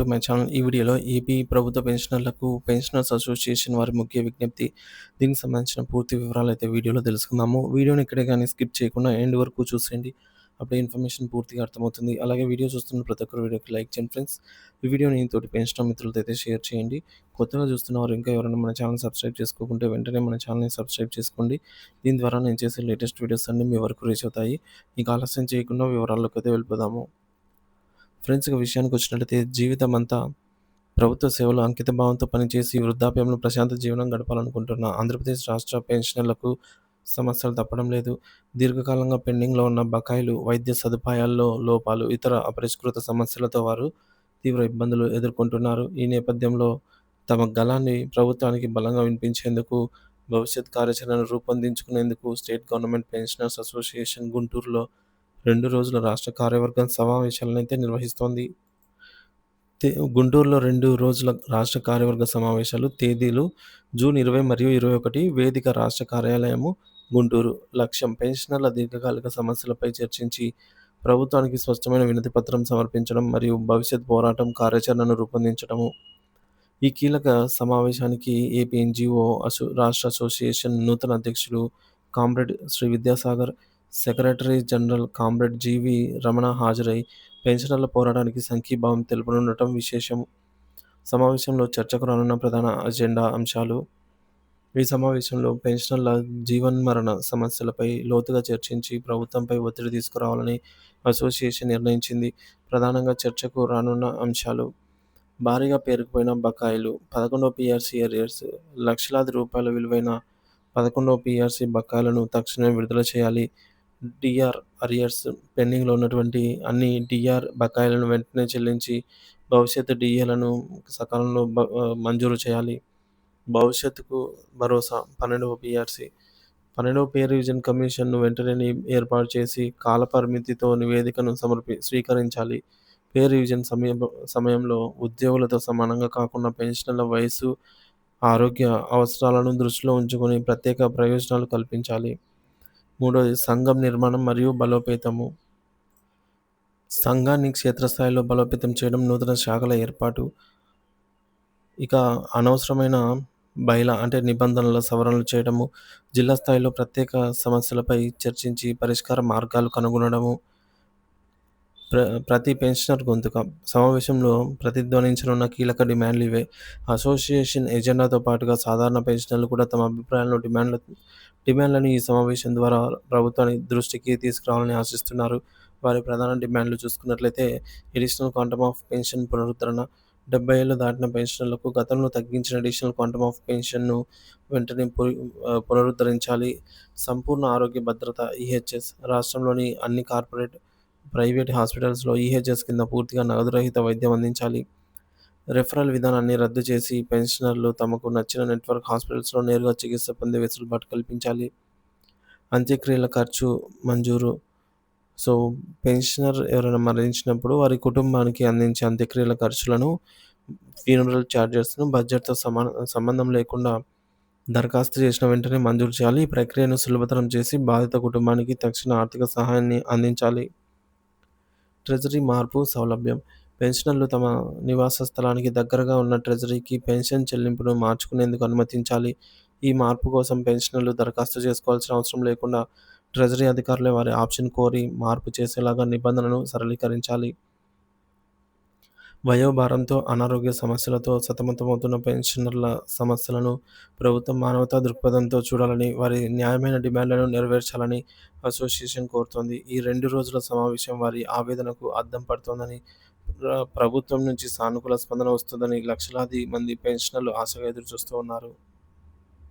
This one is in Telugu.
My channel. ఈ వీడియోలో ఏపీ ప్రభుత్వ పెన్షనర్లకు పెన్షనర్స్ అసోసియేషన్ వారి ముఖ్య విజ్ఞప్తి. దీనికి సంబంధించిన పూర్తి వివరాలైతే వీడియోలో తెలుసుకుందాము. వీడియోని ఎక్కడే గానీ స్కిప్ చేయకుండా ఎండ్ వరకు చూసేయండి. అప్పుడే ఇన్ఫర్మేషన్ పూర్తిగా అర్థమవుతుంది. అలాగే వీడియో చూస్తున్న ప్రతి ఒక్కరు వీడియోకి లైక్ చేయండి ఫ్రెండ్స్. ఈ వీడియోని తోటి పెన్షనర్ మిత్రులతో అయితే షేర్ చేయండి. కొత్తగా చూస్తున్నవారు ఇంకా ఎవరైనా మన ఛానల్ సబ్స్క్రైబ్ చేసుకోకుంటే వెంటనే మన ఛానల్‌ని సబ్స్క్రైబ్ చేసుకోండి. దీని ద్వారా నేను చేసే లేటెస్ట్ వీడియోస్ అన్నీ మీ వరకు రీచ్ అవుతాయి. ఇక ఆలస్యం చేయకుండా వివరాల్లోకి అయితే వెళ్ళిపోదాము. ఫ్రెండ్స్, ఇక విషయానికొచ్చినట్లయితే జీవితమంతా ప్రభుత్వ సేవలో అంకితభావంతో పనిచేసి వృద్ధాప్యంలో ప్రశాంత జీవనం గడపాలనుకుంటున్న ఆంధ్రప్రదేశ్ రాష్ట్ర పెన్షనర్లకు సమస్యలు తప్పడం లేదు. దీర్ఘకాలంగా పెండింగ్‌లో ఉన్న బకాయిలు, వైద్య సదుపాయాల్లో లోపాలు, ఇతర అపరిష్కృత సమస్యలతో వారు తీవ్ర ఇబ్బందులు ఎదుర్కొంటున్నారు. ఈ నేపథ్యంలో తమ గళాన్ని ప్రభుత్వానికి బలంగా వినిపించేందుకు, భవిష్యత్ కార్యాచరణను రూపొందించుకునేందుకు స్టేట్ గవర్నమెంట్ పెన్షనర్స్ అసోసియేషన్ గుంటూరులో 2 రోజుల రాష్ట్ర కార్యవర్గం సమావేశాలనైతే నిర్వహిస్తోంది. గుంటూరులో 2 రోజుల రాష్ట్ర కార్యవర్గ సమావేశాలు. తేదీలు జూన్ 20 మరియు 21. వేదిక రాష్ట్ర కార్యాలయము గుంటూరు. లక్ష్యం పెన్షనర్ల దీర్ఘకాలిక సమస్యలపై చర్చించి ప్రభుత్వానికి స్పష్టమైన వినతి పత్రం సమర్పించడం మరియు భవిష్యత్ పోరాటం కార్యాచరణను రూపొందించడము. ఈ కీలక సమావేశానికి ఏపీ ఎన్‌జీఓ రాష్ట్ర అసోసియేషన్ నూతన అధ్యక్షులు comrade Shri Vidyasagar, secretary general comrade G V Ramana హాజరై పెన్షనర్ల పోరాటానికి సంఘీభావం తెలుపనుండటం విశేషం. సమావేశంలో చర్చకు రానున్న ప్రధాన అజెండా అంశాలు. ఈ సమావేశంలో పెన్షనర్ల జీవన్మరణ సమస్యలపై లోతుగా చర్చించి ప్రభుత్వంపై ఒత్తిడి తీసుకురావాలని అసోసియేషన్ నిర్ణయించింది. ప్రధానంగా చర్చకు రానున్న అంశాలు: భారీగా పేరుకుపోయిన బకాయిలు, 11వ పీఆర్సీ అరియర్స్, లక్షలాది రూపాయల విలువైన 11వ పీఆర్సీ బకాయిలను తక్షణమే విడుదల చేయాలి. డీఆర్ అరియర్స్, పెండింగ్‌లో ఉన్నటువంటి అన్ని డీఆర్ బకాయిలను వెంటనే చెల్లించి భవిష్యత్తు డీఏలను సకాలంలో మంజూరు చేయాలి. భవిష్యత్తుకు భరోసా 12వ పీఆర్సీ, 12వ పే రివిజన్ కమిషన్‌ను వెంటనే ఏర్పాటు చేసి కాలపరిమితితో నివేదికను స్వీకరించాలి. పే రివిజన్ సమయంలో ఉద్యోగులతో సమానంగా కాకుండా పెన్షనర్ల వయస్సు, ఆరోగ్య అవసరాలను దృష్టిలో ఉంచుకొని ప్రత్యేక ప్రయోజనాలు కల్పించాలి. మూడోది సంఘం నిర్మాణం మరియు బలోపేతము. సంఘాన్ని క్షేత్రస్థాయిలో బలోపేతం చేయడం, నూతన శాఖల ఏర్పాటు. ఇక అనవసరమైన నిబంధనల సవరణలు చేయడము, జిల్లా స్థాయిలో ప్రత్యేక సమస్యలపై చర్చించి పరిష్కార మార్గాలు కనుగొనడము. ప్రతి పెన్షనర్ గొంతుక. సమావేశంలో ప్రతిధ్వనించనున్న కీలక డిమాండ్లు ఇవే. అసోసియేషన్ ఎజెండాతో పాటుగా సాధారణ పెన్షనర్లు కూడా తమ అభిప్రాయాలను, డిమాండ్లను ఈ సమావేశం ద్వారా ప్రభుత్వాన్ని దృష్టికి తీసుకురావాలని ఆశిస్తున్నారు. వారి ప్రధాన డిమాండ్లు చూసుకున్నట్లయితే ఎడిషనల్ క్వాంటమ్ ఆఫ్ పెన్షన్ పునరుద్ధరణ. 70 ఏళ్లు దాటిన పెన్షనర్లకు గతంలో తగ్గించిన అడిషనల్ క్వాంటమ్ ఆఫ్ పెన్షన్‌ను వెంటనే పునరుద్ధరించాలి. సంపూర్ణ ఆరోగ్య భద్రత ఈహెచ్ఎస్. రాష్ట్రంలోని అన్ని కార్పొరేట్, ప్రైవేట్ హాస్పిటల్స్‌లో ఈహెచ్ఎస్ కింద పూర్తిగా నగదు రహిత వైద్యం అందించాలి. రెఫరల్ విధానాన్ని రద్దు చేసి పెన్షనర్లు తమకు నచ్చిన నెట్వర్క్ హాస్పిటల్స్‌లో నేరుగా చికిత్స పొందే వెసులుబాటు కల్పించాలి. అంత్యక్రియల ఖర్చు మంజూరు. పెన్షనర్ ఎవరైనా మరణించినప్పుడు వారి కుటుంబానికి అందించే అంత్యక్రియల ఖర్చులను, ఫ్యూనరల్ చార్జెస్‌ను బడ్జెట్‌తో సంబంధం లేకుండా దరఖాస్తు చేసిన వెంటనే మంజూరు చేయాలి. ఈ ప్రక్రియను సులభతరం చేసి బాధిత కుటుంబానికి తక్షణ ఆర్థిక సహాయాన్ని అందించాలి. ట్రెజరీ మార్పు సౌలభ్యం. పెన్షనర్లు తమ నివాస స్థలానికి దగ్గరగా ఉన్న ట్రెజరీకి పెన్షన్ చెల్లింపును మార్చుకునేందుకు అనుమతించాలి. ఈ మార్పు కోసం పెన్షనర్లు దరఖాస్తు చేసుకోవాల్సిన అవసరం లేకుండా ట్రెజరీ అధికారులే వారి ఆప్షన్ కోరి మార్పు చేసేలాగా నిబంధనలను సరళీకరించాలి. వయోభారంతో, అనారోగ్య సమస్యలతో సతమతమవుతున్న పెన్షనర్ల సమస్యలను ప్రభుత్వం మానవతా దృక్పథంతో చూడాలని, వారి న్యాయమైన డిమాండ్లను నెరవేర్చాలని అసోసియేషన్ కోరుతోంది. ఈ 2 రోజుల సమావేశం వారి ఆవేదనకు అద్దం పడుతోందని, ప్రభుత్వం నుంచి సానుకూల స్పందన వస్తుందని లక్షలాది మంది పెన్షనర్లు ఆశగా ఎదురుచూస్తూ ఉన్నారు.